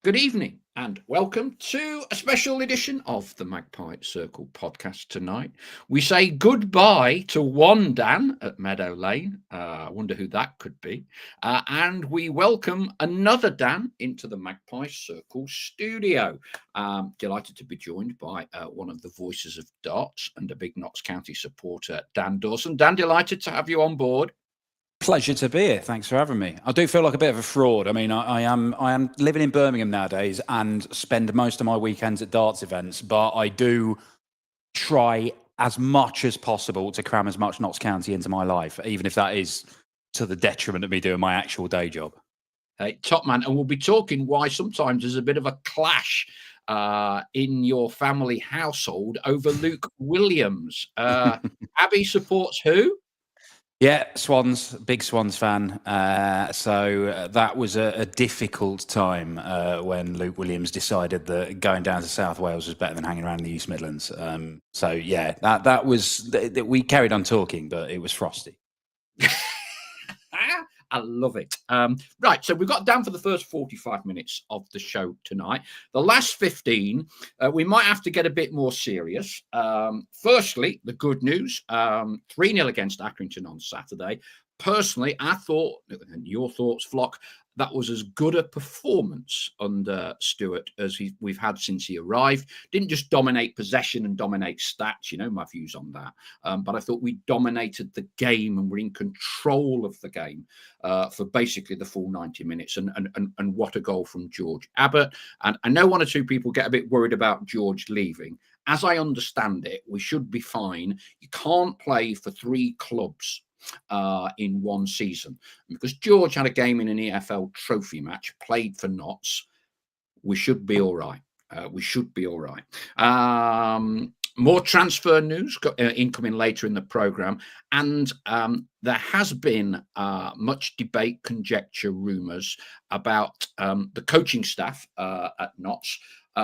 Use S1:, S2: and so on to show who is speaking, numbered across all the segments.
S1: Good evening and welcome to a special edition of the Magpie Circle podcast tonight. We say goodbye to one Dan at Meadow Lane. I wonder who that could be. And we welcome another Dan into the Magpie Circle studio. Delighted to be joined by one of the voices of darts and a big Notts County supporter, Dan Dawson. Dan, delighted to have you on board.
S2: Pleasure to be here. Thanks for having me. I do feel like a bit of a fraud. I mean, I am living in Birmingham nowadays and spend most of my weekends at darts events, but I do try as much as possible to cram as much Notts County into my life, even if that is to the detriment of me doing my actual day job.
S1: Hey, top man, and we'll be talking why sometimes there's a bit of a clash in your family household over Luke Williams. Abby supports who?
S2: Yeah, Swans, big Swans fan. So that was a difficult time when Luke Williams decided that going down to South Wales was better than hanging around in the East Midlands. So yeah, that was we carried on talking, but it was frosty.
S1: I love it. Right, so we've got down for the first 45 minutes of the show tonight. The last 15, we might have to get a bit more serious. Firstly, the good news, 3-0 against Accrington on Saturday. Personally, I thought, and your thoughts, Flock, that was as good a performance under Stewart as we've had since he arrived. Didn't just dominate possession and dominate stats, you know my views on that. But I thought we dominated the game and were in control of the game for basically the full 90 minutes. And what a goal from George Abbott. And I know one or two people get a bit worried about George leaving. As I understand it, we should be fine. You can't play for 3 clubs in one season. And because George had a game in an EFL trophy match, played for Notts, we should be all right. We should be all right. More transfer news incoming later in the programme. And there has been much debate, conjecture, rumours about the coaching staff at Notts.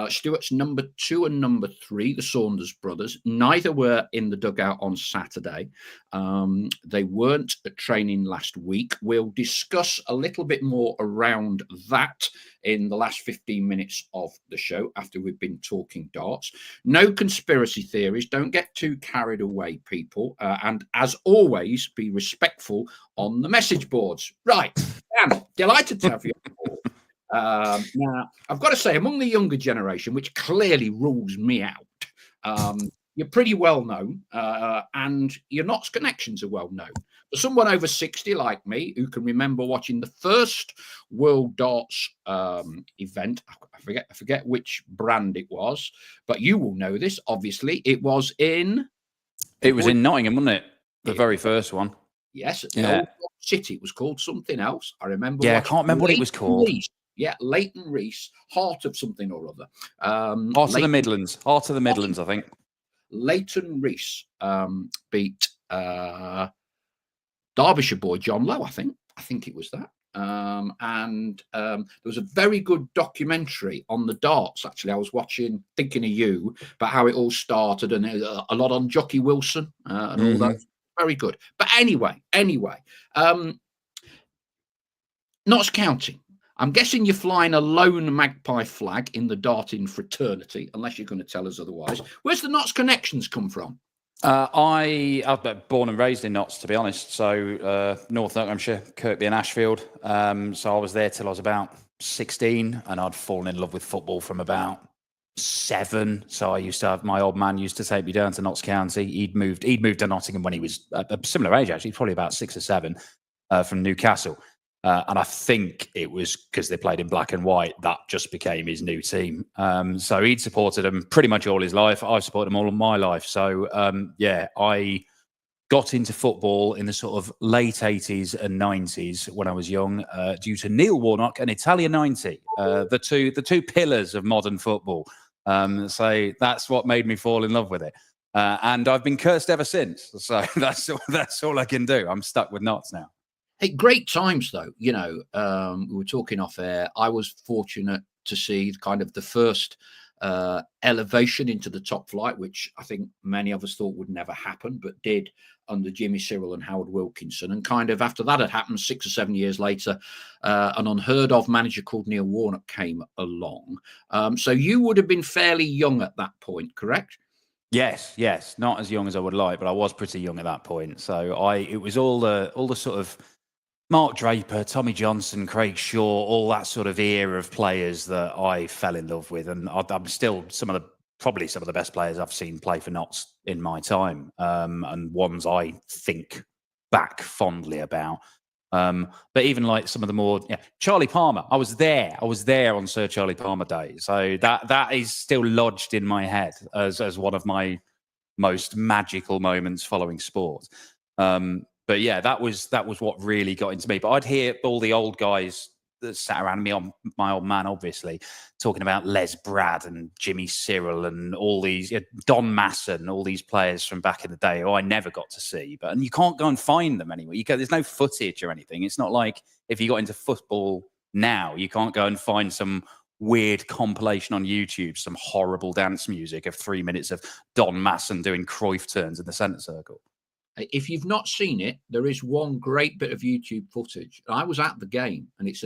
S1: Stewart's number 2 and number 3, the Saunders brothers, neither were in the dugout on Saturday. They weren't at training last week. We'll discuss a little bit more around that in the last 15 minutes of the show after we've been talking darts. No conspiracy theories. Don't get too carried away, people. And as always, be respectful on the message boards. Right, Dan, delighted to have you on board. Now, I've got to say, among the younger generation, which clearly rules me out, you're pretty well known, and your Notts connections are well known. For someone over 60 like me, who can remember watching the first World Darts event, I forget which brand it was, but you will know this. Obviously, it was in.
S2: It was in Nottingham, wasn't it? The very first one.
S1: Yes, at the Old City. It was called something else. I remember.
S2: Yeah, I can't remember what it was called.
S1: Yeah, Leighton Rees, Heart of something or other.
S2: Heart of the Midlands. Heart of the Midlands, I think.
S1: Leighton Rees beat Derbyshire boy John Lowe, I think it was that. And there was a very good documentary on the darts, actually. I was watching, thinking of you, about how it all started, and a lot on Jockey Wilson and all that. Very good. But anyway, Notts County. I'm guessing you're flying a lone Magpie flag in the darting fraternity, unless you're going to tell us otherwise. Where's the Notts connections come from?
S2: I've been born and raised in Notts, to be honest. So North Nottinghamshire, Kirkby and Ashfield. So I was there till I was about 16, and I'd fallen in love with football from about 7. So I used to have, my old man used to take me down to Notts County. He'd moved to Nottingham when he was a similar age, actually, probably about 6 or 7, from Newcastle. And I think it was because they played in black and white, that just became his new team. So he'd supported them pretty much all his life. I've supported them all of my life. So, I got into football in the sort of late 80s and 90s when I was young, due to Neil Warnock and Italia 90, the two pillars of modern football. So that's what made me fall in love with it. And I've been cursed ever since. So that's all I can do. I'm stuck with Notts now.
S1: Hey, great times, though. You know, we were talking off air. I was fortunate to see kind of the first elevation into the top flight, which I think many of us thought would never happen, but did under Jimmy Cyril and Howard Wilkinson. And kind of after that had happened, 6 or 7 years later, an unheard of manager called Neil Warnock came along. So you would have been fairly young at that point, correct?
S2: Yes. Not as young as I would like, but I was pretty young at that point. So it was all the sort of Mark Draper, Tommy Johnson, Craig Shaw, all that sort of era of players that I fell in love with. And I'm still probably some of the best players I've seen play for Notts in my time, and ones I think back fondly about. But even like some of the more, Charlie Palmer, I was there on Sir Charlie Palmer Day. So that is still lodged in my head as one of my most magical moments following sport. But yeah, that was what really got into me. But I'd hear all the old guys that sat around me, on my old man, obviously, talking about Les Brad and Jimmy Cyril and all these, Don Masson, all these players from back in the day who I never got to see. And you can't go and find them anywhere. There's no footage or anything. It's not like if you got into football now, you can't go and find some weird compilation on YouTube, some horrible dance music of 3 minutes of Don Masson doing Cruyff turns in the centre circle.
S1: If you've not seen it, there is one great bit of YouTube footage. I was at the game, and it's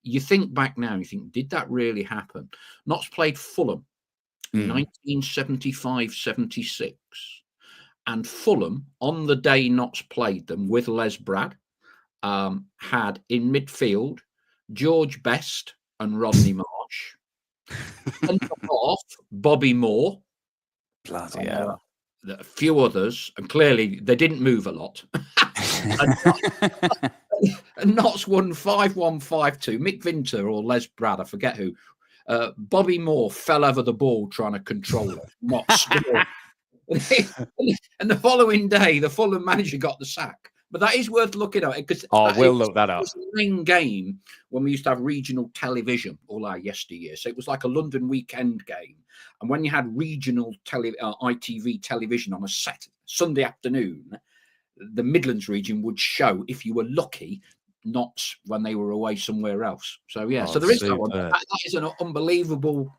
S1: you think back now, you think, did that really happen? Notts played Fulham, 1975-76, and Fulham, on the day Notts played them with Les Brad, had in midfield George Best and Rodney Marsh, and off Bobby Moore.
S2: Bloody hell.
S1: A few others, and clearly they didn't move a lot. and Notts won 5-1, 5-2. Mick Vinter or Les Brad, I forget who. Bobby Moore fell over the ball trying to control it. Notts scored. And the following day, the Fulham manager got the sack. But that is worth looking at, because
S2: we'll look that up.
S1: It was the main game when we used to have regional television all our yesteryear. So it was like a London weekend game. And when you had regional ITV television on a Sunday afternoon, the Midlands region would show, if you were lucky, Notts when they were away somewhere else. So so there is that one. That is an unbelievable,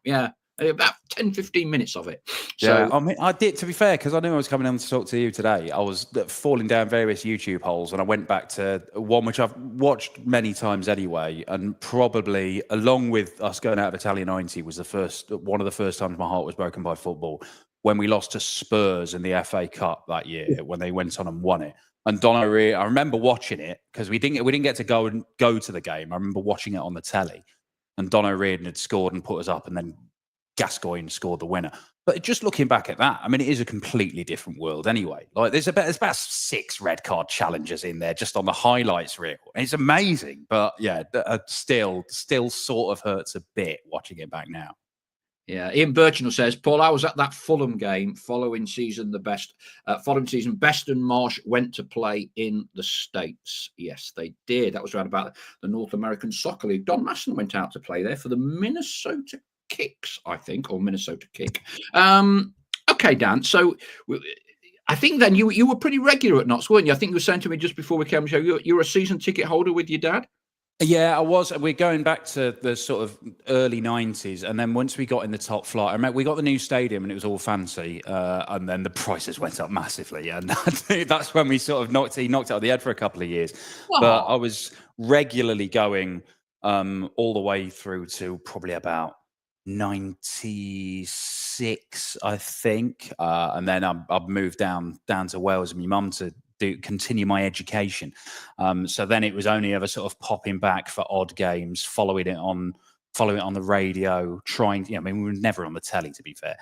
S1: about 10-15 minutes of it.
S2: So, I mean, I did, to be fair, because I knew I was coming on to talk to you today. I was falling down various YouTube holes, and I went back to one which I've watched many times anyway, and probably, along with us going out of Italia 90, was one of the first times my heart was broken by football, when we lost to Spurs in the FA Cup that year, when they went on and won it. And Don O'Reilly, I remember watching it, because we didn't get to go to the game. I remember watching it on the telly, and Don O'Reilly had scored and put us up, and then Gascoigne scored the winner. But just looking back at that, I mean, it is a completely different world anyway. Like there's about 6 red card challenges in there just on the highlights reel. It's amazing, but still sort of hurts a bit watching it back now.
S1: Yeah, Ian Birchinall says, Paul, I was at that Fulham game following season. Best and Marsh went to play in the States. Yes, they did. That was around about the North American Soccer League. Don Masson went out to play there for the Minnesota Kicks, I think, or Minnesota Kick. Okay, Dan. So I think then you were pretty regular at Notts, weren't you? I think you were saying to me just before we came on the show, you were a season ticket holder with your dad?
S2: Yeah, I was. We're going back to the sort of early 90s. And then once we got in the top flight, I remember we got the new stadium and it was all fancy. And then the prices went up massively. And that's when we sort of knocked it out of the head for a couple of years. Wow. But I was regularly going all the way through to probably about 96, I think. And then I've moved down to Wales with my mum to continue my education. So then it was only ever sort of popping back for odd games, following it on the radio, trying, I mean, we were never on the telly, to be fair.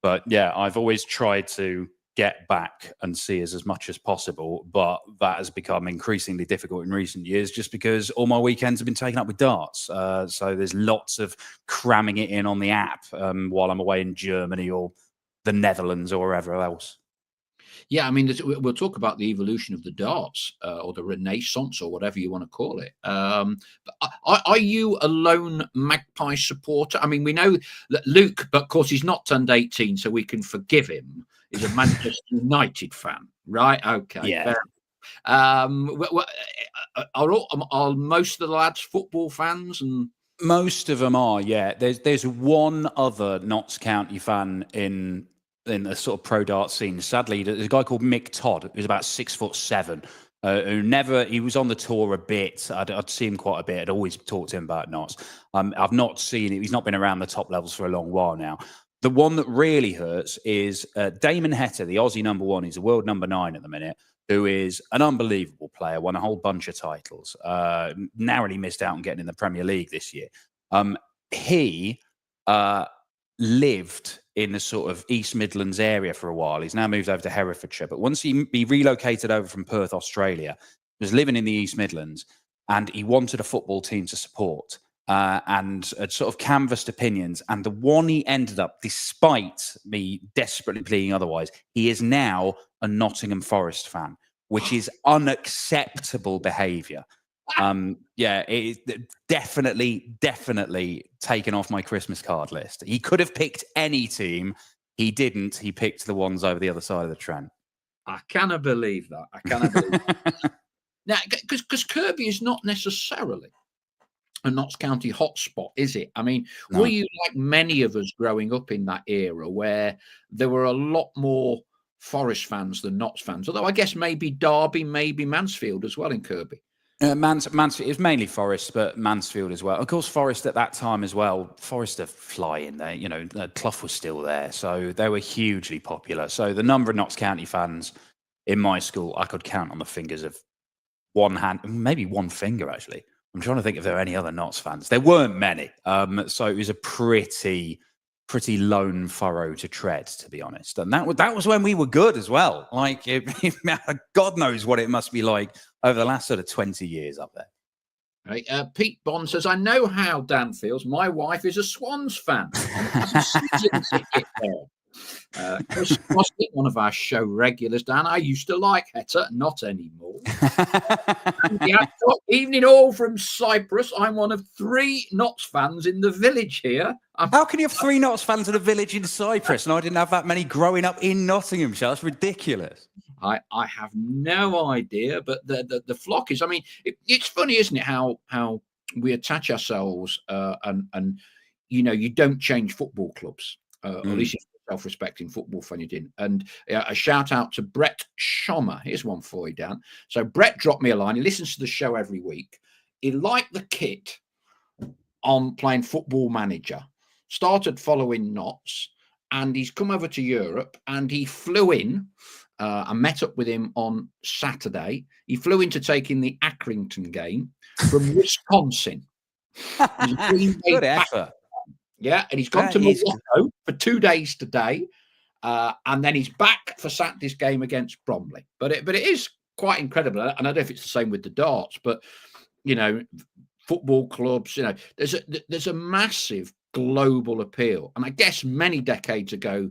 S2: But yeah, I've always tried to get back and see as much as possible, but that has become increasingly difficult in recent years just because all my weekends have been taken up with darts. So there's lots of cramming it in on the app while I'm away in Germany or the Netherlands or wherever else.
S1: Yeah, I mean, we'll talk about the evolution of the darts or the renaissance or whatever you want to call it. But are you a lone Magpie supporter? I mean, we know that Luke, but of course he's not turned 18, so we can forgive him, is a Manchester United fan, right? Okay.
S2: Yeah.
S1: Are most of the lads football fans? And
S2: most of them are, yeah. There's one other Notts County fan in in the sort of pro dart scene. Sadly, there's a guy called Mick Todd, who's about 6'7", he was on the tour a bit. I'd see him quite a bit. I'd always talk to him about knots. I've not seen it. He's not been around the top levels for a long while now. The one that really hurts is Damon Heta, the Aussie number 1. He's a world number 9 at the minute, who is an unbelievable player, won a whole bunch of titles, narrowly missed out on getting in the Premier League this year. He lived in the sort of East Midlands area for a while. He's now moved over to Herefordshire. But once he relocated over from Perth, Australia, was living in the East Midlands, and he wanted a football team to support and had sort of canvassed opinions. And the one he ended up, despite me desperately pleading otherwise, he is now a Nottingham Forest fan, which is unacceptable behaviour. Yeah, it is definitely taken off my Christmas card list. He could have picked any team. He didn't. He picked the ones over the other side of the Trent.
S1: I cannot believe that. I cannot believe that. Now, because Kirkby is not necessarily a Notts County hotspot, is it? I mean,
S2: No.
S1: were you like many of us growing up in that era where there were a lot more Forest fans than Notts fans? Although I guess maybe Derby, maybe Mansfield as well in Kirkby.
S2: Mansfield, it was mainly Forest, but Mansfield as well. Of course, Forest at that time as well. Forest are flying there. You know, Clough was still there, so they were hugely popular. So the number of Notts County fans in my school, I could count on the fingers of one hand, maybe one finger actually. I'm trying to think if there are any other Notts fans. There weren't many, so it was a pretty lone furrow to tread, to be honest. And that was when we were good as well. Like, God knows what it must be like over the last sort of 20 years up there.
S1: Right. Pete Bond says, I know how Dan feels. My wife is a Swans fan. Chris Crosby, one of our show regulars, Dan, I used to like Heta, not anymore. Evening all from Cyprus. I'm one of 3 Notts fans in the village here.
S2: How can you have 3 Notts fans in a village in Cyprus? And I didn't have that many growing up in Nottinghamshire. That's ridiculous.
S1: I have no idea, but the flock is. I mean, it's funny, isn't it? How we attach ourselves, and you know, you don't change football clubs, or at least if you're a self-respecting football fan, you didn't. And a shout out to Brett Schommer. Here's one for you, Dan. So Brett dropped me a line. He listens to the show every week. He liked the kit on playing Football Manager. Started following Notts, and he's come over to Europe, and he flew in. I met up with him on Saturday. He flew in to take in the Accrington game from Wisconsin.
S2: Good effort.
S1: Yeah, and he's gone to Morocco for 2 days today, and then he's back for Saturday's game against Bromley. But it is quite incredible, and I don't know if it's the same with the darts, but you know, football clubs. You know, there's a massive global appeal, and I guess many decades ago,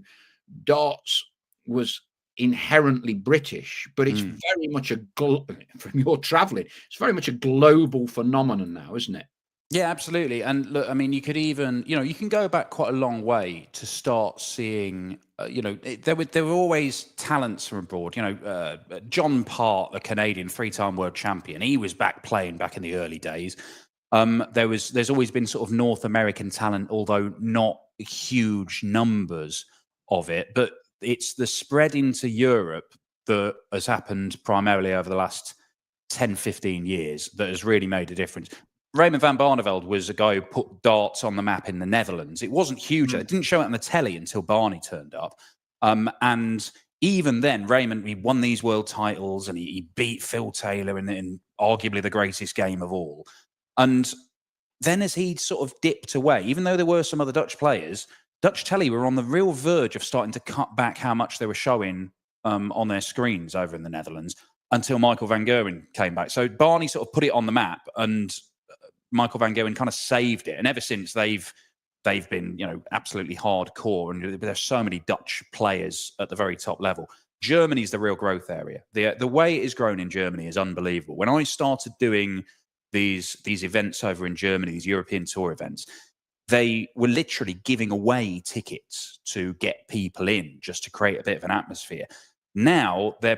S1: darts was inherently British, but it's very much from your traveling, it's very much a global phenomenon now, isn't it?
S2: Yeah, absolutely. And look, I mean, you could even, you know, you can go back quite a long way to start seeing, you know, there were always talents from abroad. You know, John Part, a Canadian 3-time world champion, he was back playing back in the early days. There's always been sort of North American talent, although not huge numbers of it. But it's the spread into Europe that has happened primarily over the last 10, 15 years that has really made a difference. Raymond van Barneveld was a guy who put darts on the map in the Netherlands. It wasn't huge. It didn't show it on the telly until Barney turned up. And even then, Raymond, he won these world titles and he beat Phil Taylor in arguably the greatest game of all. And then as he sort of dipped away, even though there were some other Dutch players, Dutch telly were on the real verge of starting to cut back how much they were showing on their screens over in the Netherlands until Michael van Gerwen came back. So Barney sort of put it on the map, and Michael van Gerwen kind of saved it. And ever since, they've been, you know, absolutely hardcore. And there's so many Dutch players at the very top level. Germany's the real growth area. The way it has grown in Germany is unbelievable. When I started doing these events over in Germany, these European tour events, they were literally giving away tickets to get people in just to create a bit of an atmosphere. Now they're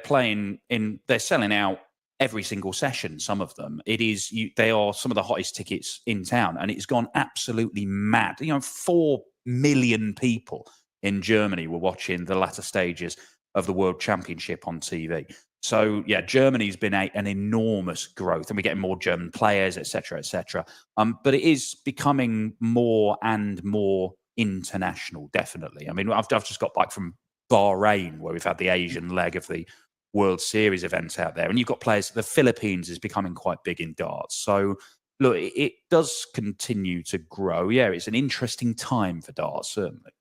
S2: selling out every single session. Some of them, they are some of the hottest tickets in town, and it's gone absolutely mad. You know, 4 million people in Germany were watching the latter stages of the World Championship on TV. So yeah, Germany's been an enormous growth, and we're getting more German players, etc., etc. But it is becoming more and more international. Definitely. I mean, I've just got back from Bahrain, where we've had the Asian leg of the World Series events out there, and you've got players. The Philippines is becoming quite big in darts. So look, it does continue to grow. Yeah, it's an interesting time for darts, certainly.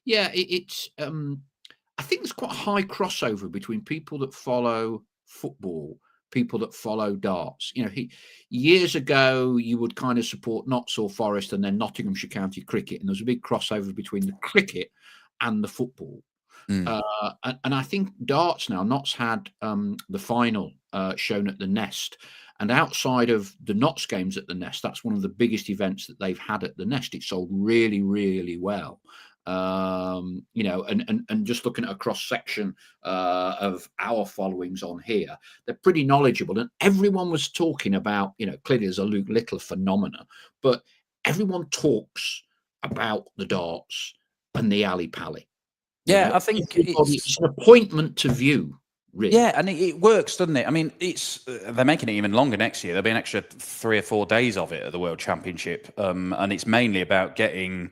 S1: Yeah, it's. I think there's quite a high crossover between people that follow football, people that follow darts. Years ago, you would kind of support Notts or Forest and then Nottinghamshire County Cricket, and there's a big crossover between the cricket and the football. And I think darts now, Notts had the final shown at the Nest. And outside of the Notts games at the Nest, that's one of the biggest events that they've had at the Nest. It sold really, really well. And just looking at a cross section of our followings on here, they're pretty knowledgeable, and everyone was talking about, clearly there's a Luke Little phenomena, but everyone talks about the darts and the Ali Pally.
S2: Yeah, I think
S1: it's an appointment to view. Really.
S2: Yeah, and it works, doesn't it? I mean, they're making it even longer next year. There'll be an extra 3 or 4 days of it at the World Championship, and it's mainly about getting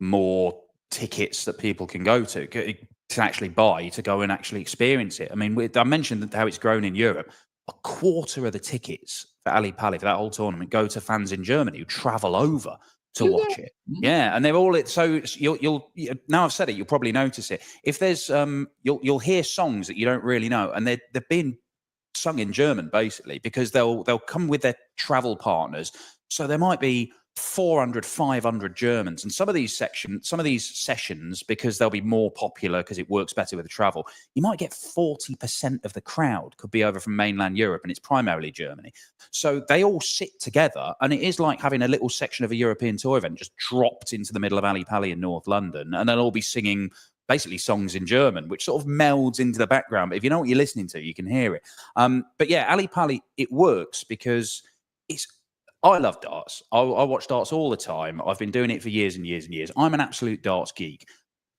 S2: more tickets that people can go to actually buy to go and actually experience it. I mean, I mentioned how it's grown in Europe. A quarter of the tickets for Ali Pally for that whole tournament go to fans in Germany who travel over to watch it. Yeah, and they're all it. So you'll now I've said it, you'll probably notice it. If there's you'll hear songs that you don't really know, and they're being sung in German basically, because they'll come with their travel partners. So there might be 400, 500 Germans, and some of these sessions, because they'll be more popular because it works better with the travel, you might get 40% of the crowd could be over from mainland Europe, and it's primarily Germany. So they all sit together, and it is like having a little section of a European tour event just dropped into the middle of Ali Pally in North London, and they'll all be singing basically songs in German, which sort of melds into the background. But if you know what you're listening to, you can hear it. But yeah, Ali Pally, it works because I love darts. I watch darts all the time. I've been doing it for years and years and years. I'm an absolute darts geek.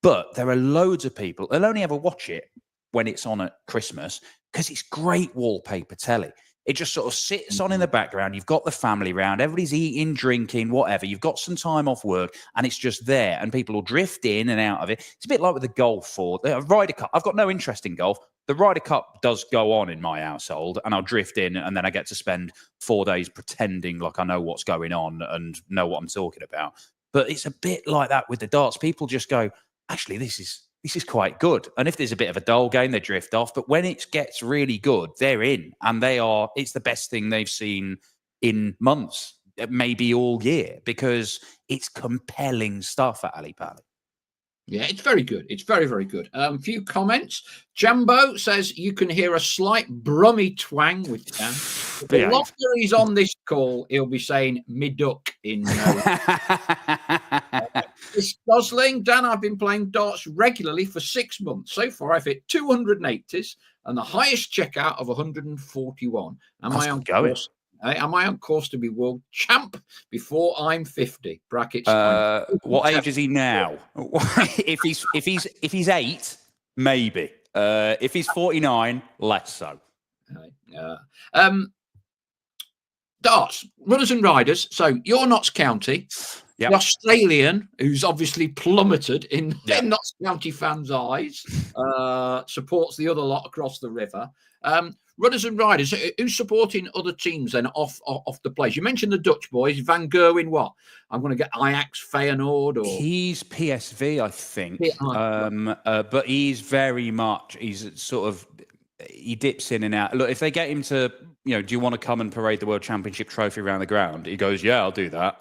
S2: But there are loads of people who'll only ever watch it when it's on at Christmas because it's great wallpaper telly. It just sort of sits on in the background. You've got the family round. Everybody's eating, drinking, whatever. You've got some time off work, and it's just there. And people will drift in and out of it. It's a bit like with the golf or the Ryder Cup. I've got no interest in golf. The Ryder Cup does go on in my household, and I'll drift in, and then I get to spend 4 days pretending like I know what's going on and know what I'm talking about. But it's a bit like that with the darts. People just go, actually, this is quite good. And if there's a bit of a dull game, they drift off. But when it gets really good, they're in, and it's the best thing they've seen in months, maybe all year, because it's compelling stuff at Ali Pally.
S1: Yeah, it's very good. It's very, very good. A few comments. Jambo says you can hear a slight brummy twang with Dan. The longer he's on this call, he'll be saying "me duck" in no. Gosling, Dan, I've been playing darts regularly for 6 months. So far, I've hit 280s and the highest checkout of 141. Am I on course to be world champ before I'm 50? Brackets.
S2: What age is he now? if he's 8, maybe. If he's 49, less so.
S1: Darts, runners and riders. So you're Notts County. Yep. The Australian, who's obviously plummeted in Notts County fans' eyes, supports the other lot across the river. Runners and riders, who's supporting other teams then off the place? You mentioned the Dutch boys. Van Gerwen, what? I'm going to get Ajax, Feyenoord, or
S2: he's PSV, I think. But he dips in and out. Look, if they get him to, do you want to come and parade the World Championship trophy around the ground? He goes, yeah, I'll do that.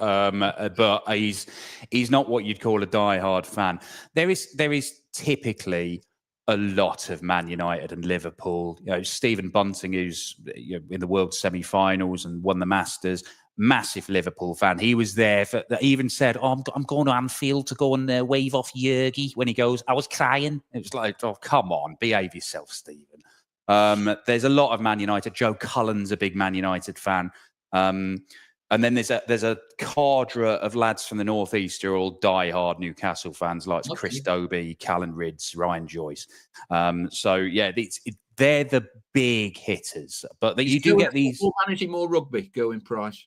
S2: But he's not what you'd call a diehard fan. There is typically a lot of Man United and Liverpool. Stephen Bunting, who's in the World semi-finals and won the Masters, massive Liverpool fan. He was there. He even said, I'm going to Anfield to go and wave off Jurgi when he goes, I was crying. It was like, oh, come on, behave yourself, Stephen. There's a lot of Man United. Joe Cullen's a big Man United fan. And then there's a cadre of lads from the northeast who are all die-hard Newcastle fans, like Chris Dobie, Callan Ridds, Ryan Joyce. So yeah, they're the big hitters. But you do get these.
S1: Managing more rugby, Going Price.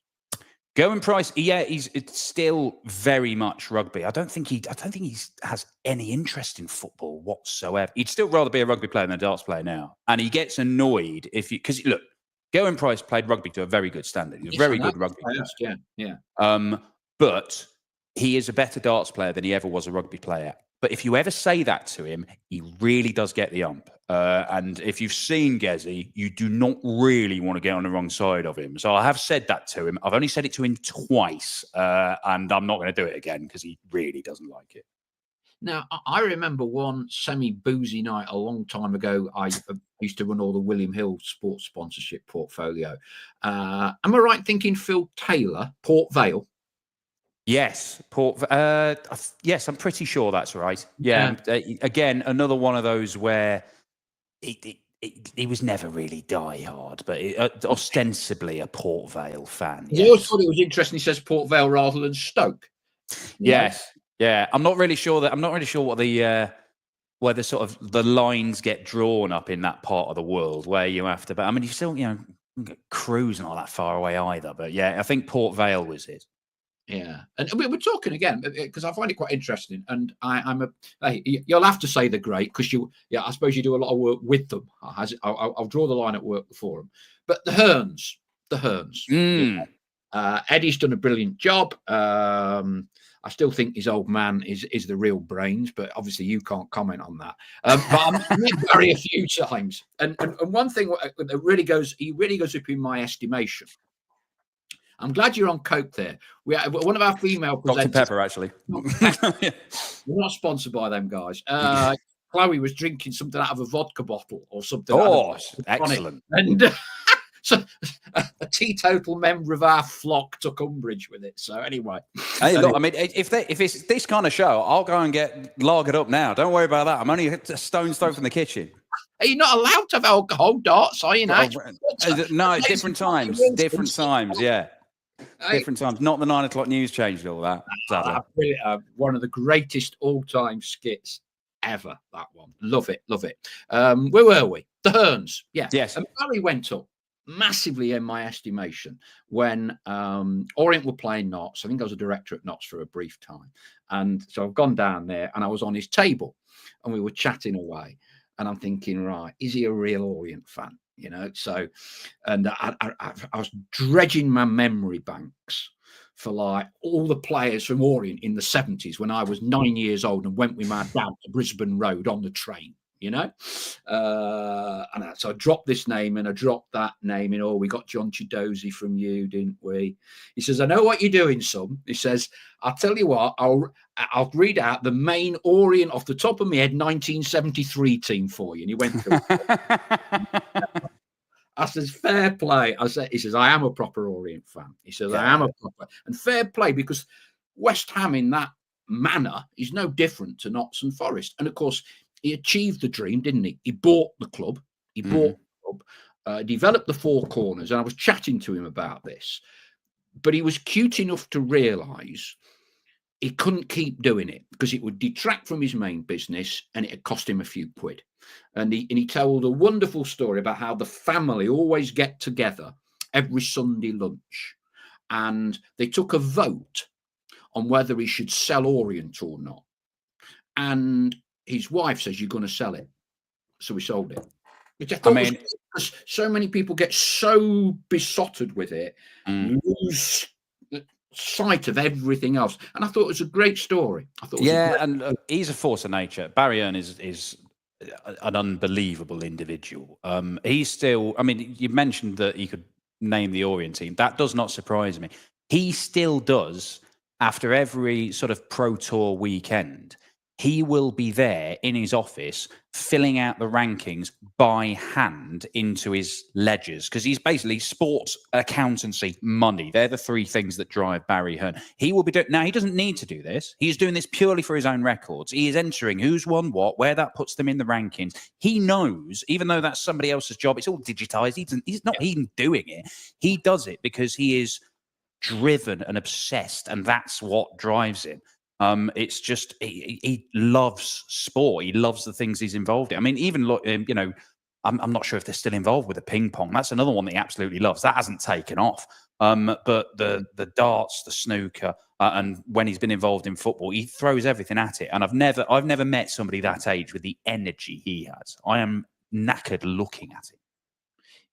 S2: Going Price, yeah, it's still very much rugby. I don't think he has any interest in football whatsoever. He'd still rather be a rugby player than a darts player now. And he gets annoyed because look. Going Price played rugby to a very good standard. He's a very good rugby player.
S1: Yeah.
S2: But he is a better darts player than he ever was a rugby player. But if you ever say that to him, he really does get the ump. And if you've seen Gezi, you do not really want to get on the wrong side of him. So I have said that to him. I've only said it to him twice, and I'm not going to do it again because he really doesn't like it.
S1: Now, I remember one semi-boozy night a long time ago. I used to run all the William Hill sports sponsorship portfolio. Am I right thinking Phil Taylor, Port Vale?
S2: Yes, yes, I'm pretty sure that's right. Yeah. Again, another one of those where he was never really die-hard, but ostensibly a Port Vale fan.
S1: Yes. I always thought it was interesting he says Port Vale rather than Stoke.
S2: Yes. Yeah, I'm not really sure what the where the sort of the lines get drawn up in that part of the world where you have to. But I mean, you still Crewe's not that far away either. But yeah, I think Port Vale was it.
S1: Yeah, and we're talking again because I find it quite interesting. And you'll have to say they're great because I suppose you do a lot of work with them. I'll draw the line at work for them. But the Hearns. Eddie's done a brilliant job. I still think his old man is the real brains, but obviously you can't comment on that. But I met Barry a few times, and one thing that really goes up in my estimation. I'm glad you're on coke there. We one of our female presenters.
S2: Dr. Pepper, actually.
S1: We're not sponsored by them guys. Chloe was drinking something out of a vodka bottle or something.
S2: Oh, excellent!
S1: And so a teetotal member of our flock took umbrage with it. So anyway,
S2: hey, look, I mean, if it's this kind of show, I'll go and get lagered up now. Don't worry about that. I'm only a stone's throw from the kitchen.
S1: Are you not allowed to have alcohol, darts? Are you now?
S2: No, different times. Different times. Yeah. Different times. Not the 9 o'clock news changed all that.
S1: One of the greatest all-time skits ever. That one. Love it. Where were we? The Hearns. Yeah.
S2: Yes.
S1: And Barry went up massively in my estimation when Orient were playing Notts. I think I was a director at Notts for a brief time. And so I've gone down there and I was on his table and we were chatting away. And I'm thinking, right, is he a real Orient fan? So, and I was dredging my memory banks for like all the players from Orient in the 70s when I was 9 years old and went with my dad to Brisbane Road on the train, and so I dropped this name and I dropped that name in. We got John Chidozie from you, didn't we? He says, I know what you're doing, son. He says, I'll tell you what, I'll read out the main Orient off the top of my head 1973 team for you. And he went through I says, fair play. He says, I am a proper Orient fan. He says, I am a proper. And fair play, because West Ham in that manner is no different to Notts and Forest. And of course, he achieved the dream, didn't he? He bought the club. Developed the four corners. And I was chatting to him about this. But he was cute enough to realise he couldn't keep doing it because it would detract from his main business and it would cost him a few quid. And he told a wonderful story about how the family always get together every Sunday lunch. And they took a vote on whether he should sell Orient or not. And his wife says, you're going to sell it. So we sold it. Which I mean, because so many people get so besotted with it, lose sight of everything else. And I thought it was a great story.
S2: And he's a force of nature. Barry Hearn is an unbelievable individual. He's still, I mean, you mentioned that he could name the Orient team. That does not surprise me. He still does, after every sort of Pro Tour weekend, he will be there in his office filling out the rankings by hand into his ledgers because he's basically sports, accountancy, money. They're the three things that drive Barry Hearn. He will be doing now. He doesn't need to do this. He's doing this purely for his own records. He is entering who's won what, where that puts them in the rankings. He knows, even though that's somebody else's job, it's all digitized. He's not even doing it. He does it because he is driven and obsessed, and that's what drives him. It's just he loves sport. He loves the things he's involved in. I mean, even look, you know, I'm not sure if they're still involved with the ping pong. That's another one that he absolutely loves. That hasn't taken off. But the darts, the snooker, and when he's been involved in football, he throws everything at it. And I've never met somebody that age with the energy he has. I am knackered looking at it.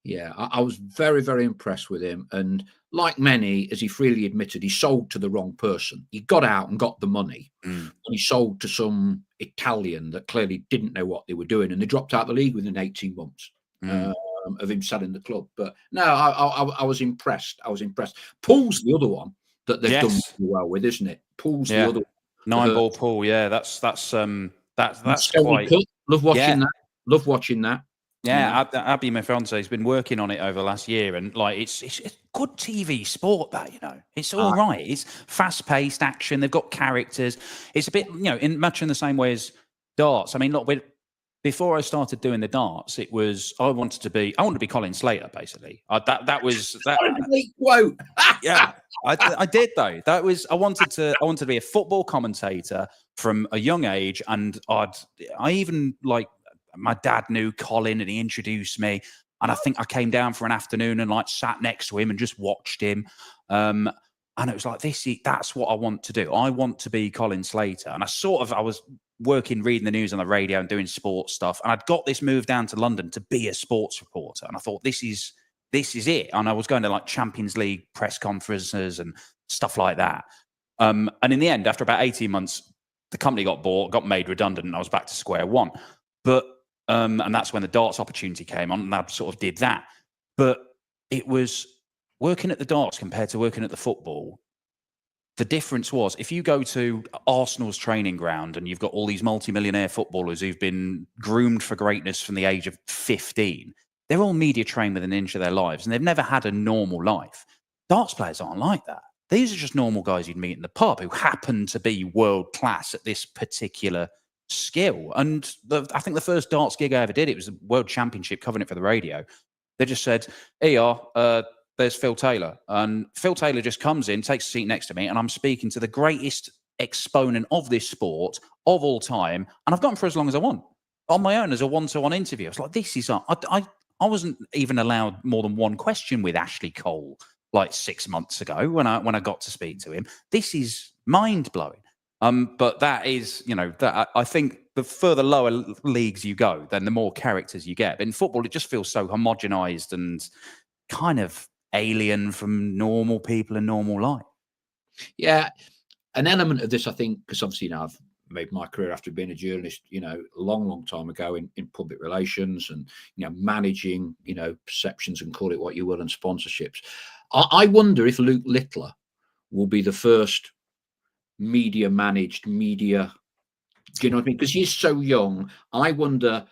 S1: Yeah, I was very, very impressed with him. And like many, as he freely admitted, he sold to the wrong person. He got out and got the money. And he sold to some Italian that clearly didn't know what they were doing. And they dropped out of the league within 18 months of him selling the club. But no, I was impressed. I was impressed. Pool's the other one that they've done really well with, isn't it? Pool's the other one.
S2: 9-ball pool. Yeah, that's
S1: quite. Love watching that. Love watching that.
S2: Yeah, Abby, my fiance, has been working on it over the last year, and like it's good TV sport. That, you know, it's all right. It's fast-paced action. They've got characters. It's a bit, you know, much in the same way as darts. I mean, look, before I started doing the darts, it was I wanted to be Colin Slater, basically. That was that.
S1: Quote.
S2: Yeah, I did though. That was I wanted to be a football commentator from a young age, and I even like. My dad knew Colin and he introduced me. And I think I came down for an afternoon and like sat next to him and just watched him. And it was like, that's what I want to do. I want to be Colin Slater. And I was reading the news on the radio and doing sports stuff. And I'd got this move down to London to be a sports reporter. And I thought, this is it. And I was going to like Champions League press conferences and stuff like that. And in the end, after about 18 months, the company got bought, got made redundant, and I was back to square one. But and that's when the darts opportunity came on, and I sort of did that. But it was working at the darts compared to working at the football. The difference was if you go to Arsenal's training ground and you've got all these multimillionaire footballers who've been groomed for greatness from the age of 15, they're all media trained within an inch of their lives, and they've never had a normal life. Darts players aren't like that. These are just normal guys you'd meet in the pub who happen to be world class at this particular skill. And I think the first darts gig I ever did, it was a world championship, covering it for the radio. They just said, "Here you are, there's Phil Taylor." And Phil Taylor just comes in, takes a seat next to me, and I'm speaking to the greatest exponent of this sport of all time. And I've got him for as long as I want on my own as a one-to-one interview. I was like, this is, I wasn't even allowed more than one question with Ashley Cole like 6 months ago when I got to speak to him. This is mind-blowing. But that is, you know, that I think the further lower leagues you go, then the more characters you get. But in football, it just feels so homogenized and kind of alien from normal people in normal life.
S1: Yeah, an element of this, I think, because obviously now I've made my career after being a journalist, you know, a long time ago in public relations and, you know, managing, you know, perceptions and call it what you will, and sponsorships. I wonder if Luke Littler will be the first media, do you know what I mean? Because he's so young. I wonder,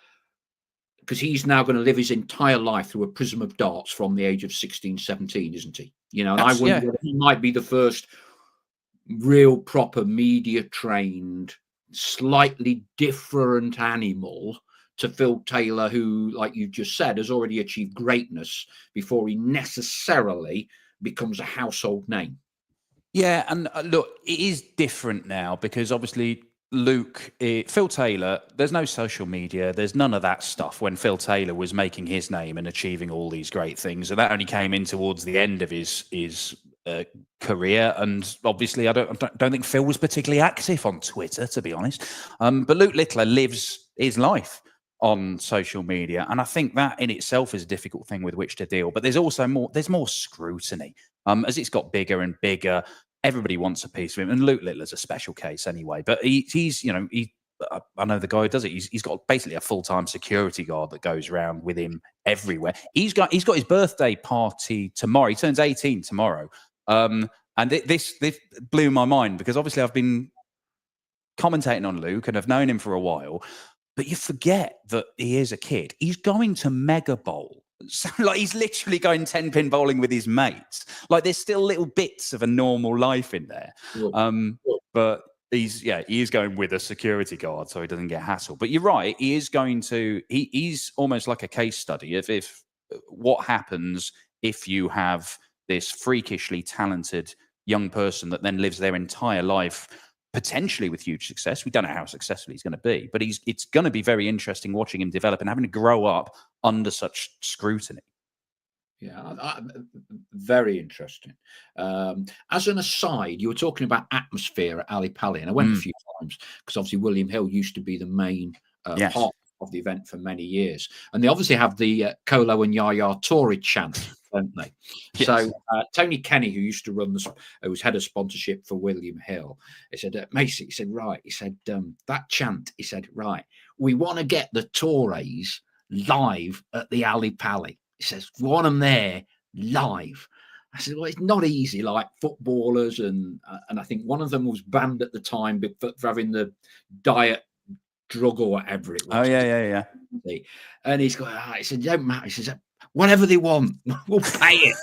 S1: because he's now going to live his entire life through a prism of darts from the age of 16, 17, isn't he? You know, and I wonder whether he might be the first real proper media trained, slightly different animal to Phil Taylor, who, like you just said, has already achieved greatness before he necessarily becomes a household name.
S2: Yeah, and look, it is different now because obviously Phil Taylor, there's no social media, there's none of that stuff when Phil Taylor was making his name and achieving all these great things. And that only came in towards the end of his career. And obviously, I don't think Phil was particularly active on Twitter, to be honest. But Luke Littler lives his life on social media, and I think that in itself is a difficult thing with which to deal. But there's also more scrutiny as it's got bigger and bigger. Everybody wants a piece of him, and Luke Littler's a special case anyway. But he's you know, I know the guy who does it. He's got basically a full-time security guard that goes around with him everywhere. He's got his birthday party tomorrow. He turns 18 tomorrow. And this blew my mind because obviously I've been commentating on Luke and I've known him for a while, but you forget that he is a kid. He's going to Mega Bowl. So, like, he's literally going 10-pin bowling with his mates. Like, there's still little bits of a normal life in there. But he is going with a security guard so he doesn't get hassled. But you're right, he's almost like a case study if what happens if you have this freakishly talented young person that then lives their entire life potentially with huge success. We don't know how successful he's going to be, but it's going to be very interesting watching him develop and having to grow up under such scrutiny.
S1: Yeah, very interesting. As an aside, you were talking about atmosphere at Ali Pali, and I went a few times because obviously William Hill used to be the main part of the event for many years, and they obviously have the Colo and Yaya Tory chant, don't they? Yes. So Tony Kenny, who used to run who was head of sponsorship for William Hill, he said, Macy, he said, right, he said, that chant, he said, right, we want to get the Tories live at the Ali Pali. He says, we want them there live. I said, well, it's not easy, like footballers, and I think one of them was banned at the time for having the diet drug or whatever it was.
S2: Oh, yeah.
S1: And he's going, he said, don't matter. He says, whatever they want, we'll pay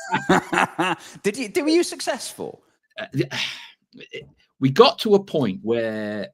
S1: it.
S2: Were you successful?
S1: We got to a point where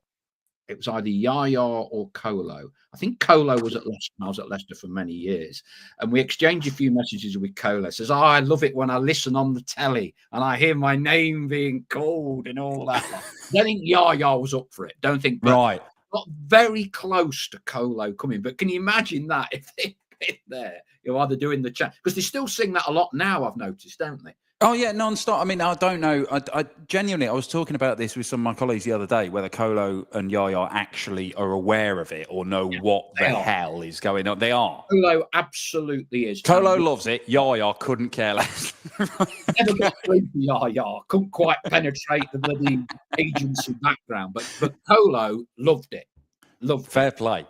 S1: it was either Yaya or Colo. I think Colo was at Leicester. I was at Leicester for many years. And we exchanged a few messages with Colo. Says, I love it when I listen on the telly and I hear my name being called and all that. I don't think Yaya was up for it. Don't think.
S2: Right.
S1: Got very close to Colo coming. But can you imagine that if they'd been there? You're either doing the chat. Because they still sing that a lot now, I've noticed, don't they?
S2: Oh, yeah, non-stop. I mean, I don't know. I genuinely, I was talking about this with some of my colleagues the other day, whether Colo and Yaya actually are aware of it or know what the hell is going on. They are.
S1: Colo absolutely is.
S2: Colo loves it. Yaya couldn't care less.
S1: Never got through to Yaya. Couldn't quite penetrate the bloody agency background. But Colo loved it.
S2: Fair play.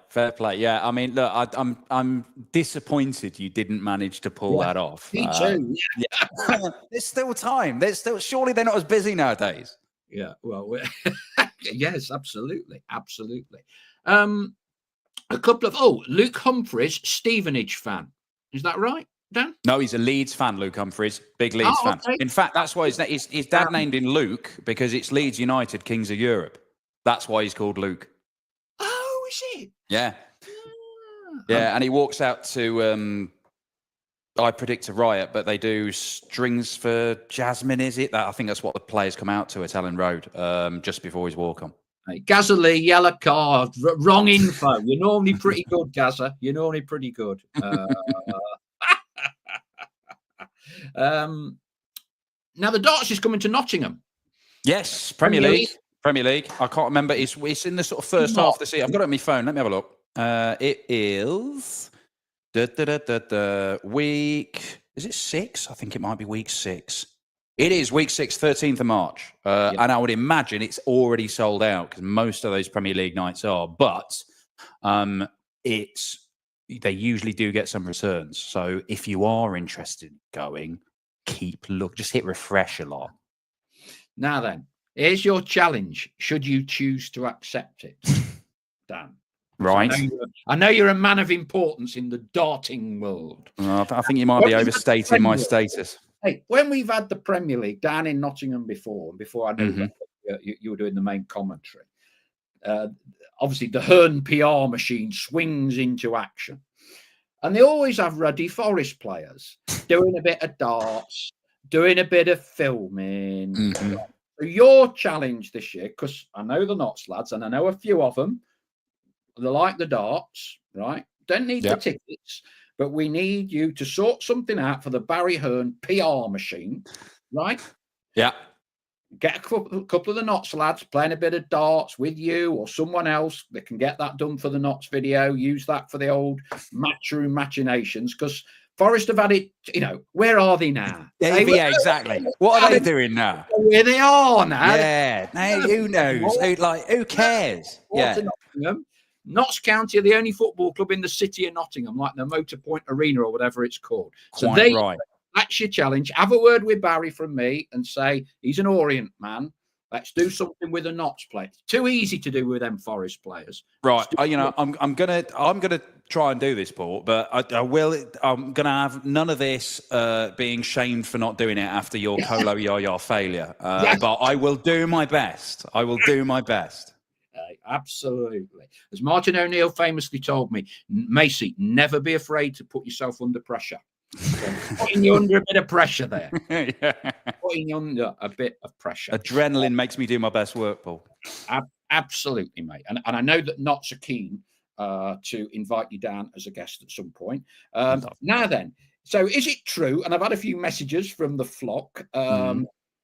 S2: Yeah, I mean, look, I'm disappointed you didn't manage to pull that off.
S1: Me too.
S2: Yeah. There's still time. Surely they're not as busy nowadays.
S1: Yeah. Well, yes, absolutely. A couple of Luke Humphreys, Stevenage fan. Is that right, Dan?
S2: No, he's a Leeds fan. Luke Humphreys, big Leeds fan. Okay. In fact, that's why his dad named him Luke, because it's Leeds United, Kings of Europe. That's why he's called Luke.
S1: Is it?
S2: Yeah. Yeah, and he walks out to I predict a riot, but they do Strings for Jasmine, is it? I think that's what the players come out to at Ellen Road just before his walk on.
S1: Hey, Gazza yellow card, wrong info. You're normally pretty good, Gazza. You're normally pretty good. Now the darts is coming to Nottingham.
S2: Yes, Premier League. I can't remember. It's in the sort of first half of the season. I've got it on my phone. Let me have a look. It is week. Is it 6? I think it might be week 6. It is week 6, 13th of March. And I would imagine it's already sold out because most of those Premier League nights are. But they usually do get some returns. So if you are interested in going, just hit refresh a lot.
S1: Now then. Here's your challenge, should you choose to accept it, Dan.
S2: Right.
S1: I know you're a man of importance in the darting world.
S2: I think you might be overstating my status.
S1: Hey, when we've had the Premier League down in Nottingham before I knew that you were doing the main commentary, obviously the Hearn PR machine swings into action. And they always have ruddy Forest players doing a bit of darts, doing a bit of filming. Mm-hmm. So your challenge this year, because I know the Notts lads, and I know a few of them, they like the darts, right? Don't need the tickets, but we need you to sort something out for the Barry Hearn PR machine, right?
S2: Yeah.
S1: Get a couple of the Notts lads playing a bit of darts with you or someone else that can get that done for the Notts video. Use that for the old matchroom machinations, because Forest have had it, where are they now?
S2: Yeah, exactly. What are they doing now?
S1: Where they are now.
S2: Yeah. Now, who knows? Who cares? Yeah.
S1: Notts County are the only football club in the city of Nottingham, like the Motor Point Arena or whatever it's called. So that's your challenge. Have a word with Barry from me and say he's an Orient man. Let's do something with a Notts player. Too easy to do with them Forest players.
S2: Right. I'm gonna try and do this, Paul, but I'm gonna have none of this being shamed for not doing it after your Colo Yaya failure. But I will do my best.
S1: Absolutely. As Martin O'Neill famously told me, Macy, never be afraid to put yourself under pressure. So putting you under a bit of pressure there.
S2: Yeah.
S1: Putting you under a bit of pressure.
S2: Adrenaline makes me do my best work, Paul.
S1: Absolutely, mate. And I know that Knots are keen to invite you down as a guest at some point. Now then, so is it true, and I've had a few messages from the flock,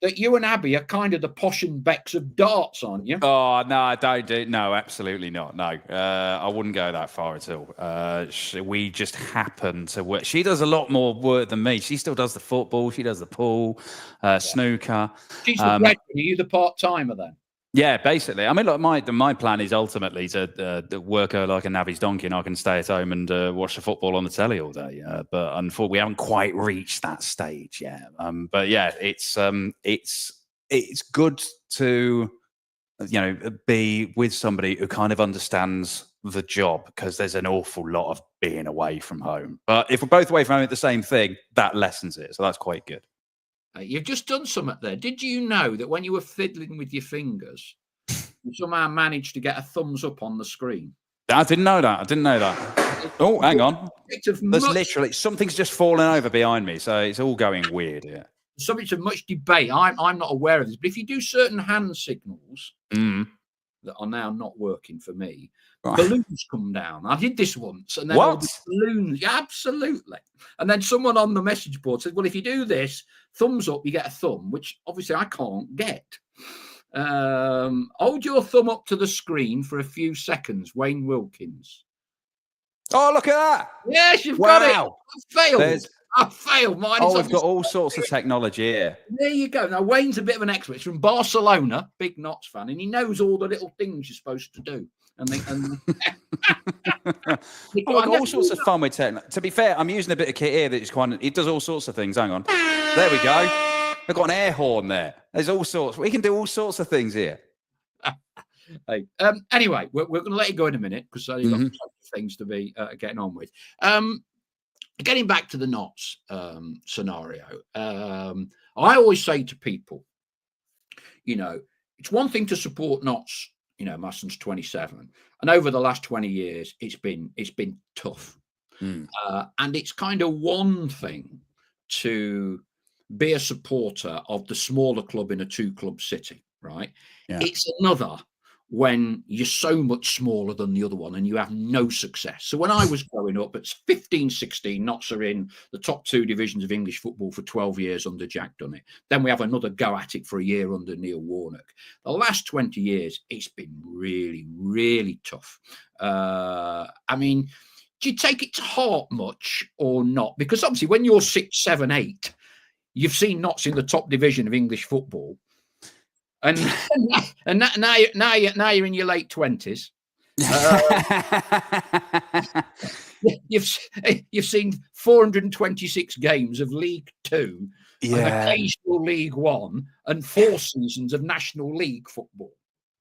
S1: that you and Abby are kind of the posh and becks of darts, aren't you?
S2: Oh, no, I don't do. No, absolutely not. No, I wouldn't go that far at all. We just happen to work. She does a lot more work than me. She still does the football. She does the pool, snooker.
S1: She's the breadwinner. Are you the part-timer then?
S2: Yeah, basically. I mean, look, my plan is ultimately to work her like a navvy's donkey, and I can stay at home and watch the football on the telly all day. But unfortunately, we haven't quite reached that stage yet. But yeah, it's good to be with somebody who kind of understands the job, because there's an awful lot of being away from home. But if we're both away from home at the same thing, that lessens it. So that's quite good.
S1: You've just done something there. Did you know that when you were fiddling with your fingers, you somehow managed to get a thumbs up on the screen?
S2: I didn't know that. Oh, hang on. There's literally something's just fallen over behind me, so it's all going weird here.
S1: Subject of much debate. I'm not aware of this, but if you do certain hand signals that are now not working for me, balloons come down. I did this once, and then balloons, yeah, absolutely. And then someone on the message board said, "Well, if you do this, thumbs up, you get a thumb," which obviously I can't get. Hold your thumb up to the screen for a few seconds, Wayne Wilkins.
S2: Oh, look at that!
S1: Yes, you've got it. I failed. Mine.
S2: We've got all sorts of technology here.
S1: There you go. Now, Wayne's a bit of an expert. He's from Barcelona, big Knots fan, and he knows all the little things you're supposed to do.
S2: All sorts of fun with tech. To be fair, I'm using a bit of kit here that is it does all sorts of things. Hang on. There we go. I've got an air horn there. There's all sorts. We can do all sorts of things here.
S1: Hey, anyway, we're going to let you go in a minute, because I've got things to be getting on with. Getting back to the Knots scenario, I always say to people, it's one thing to support Knots. My son's 27, and over the last 20 years, it's been tough. And it's kind of one thing to be a supporter of the smaller club in a 2-club city, right? Yeah. It's another when you're so much smaller than the other one and you have no success. So when I was growing up at 15, 16, Knots are in the top 2 divisions of English football for 12 years under Jack Dunnett. Then we have another go at it for a year under Neil Warnock. The last 20 years, it's been really, really tough. I mean, do you take it to heart much or not? Because obviously when you're 6, 7, 8, you've seen Knots in the top division of English football. And now you're in your late 20s. You've seen 426 games of League Two, and occasional League One, and 4 seasons of National League football.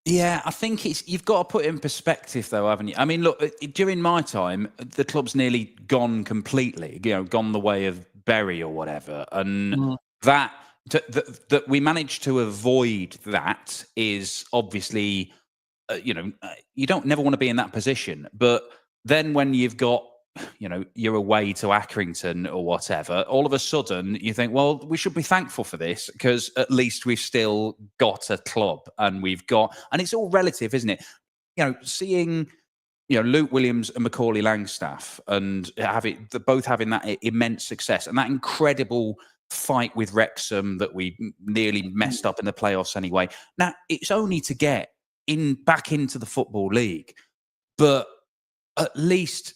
S2: Yeah, I think you've got to put it in perspective, though, haven't you? I mean, look, during my time, the club's nearly gone completely. Gone the way of Bury or whatever, and that we managed to avoid that is obviously, you don't never want to be in that position. But then when you've got, you're away to Accrington or whatever, all of a sudden you think, well, we should be thankful for this, because at least we've still got a club, and and it's all relative, isn't it? Seeing, Luke Williams and Macaulay Langstaff and both having that immense success and that incredible fight with Wrexham that we nearly messed up in the playoffs anyway. Now, it's only to get back into the Football League, but at least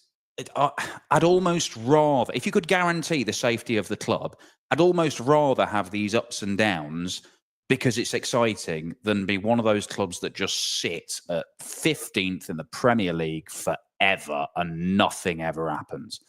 S2: I'd almost rather, if you could guarantee the safety of the club, I'd almost rather have these ups and downs, because it's exciting, than be one of those clubs that just sit at 15th in the Premier League forever and nothing ever happens.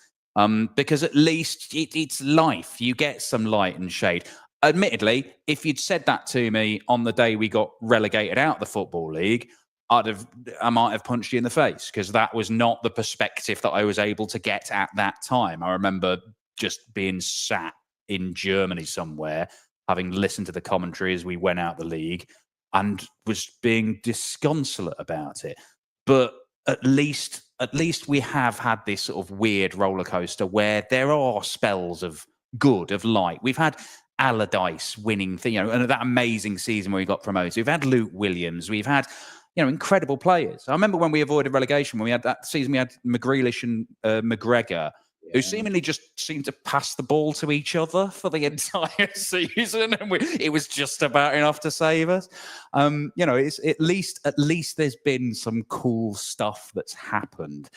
S2: Because at least it's life. You get some light and shade. Admittedly, if you'd said that to me on the day we got relegated out of the Football League, I might have punched you in the face, because that was not the perspective that I was able to get at that time. I remember just being sat in Germany somewhere, having listened to the commentary as we went out the league, and was being disconsolate about it. But at least at least we have had this sort of weird roller coaster where there are spells of good, of light. We've had Allardyce winning, and that amazing season where we got promoted. We've had Luke Williams. We've had, incredible players. I remember when we avoided relegation, when we had that season, we had McGrealish and McGregor, who seemingly just seemed to pass the ball to each other for the entire season, and it was just about enough to save us. It's at least there's been some cool stuff that's happened.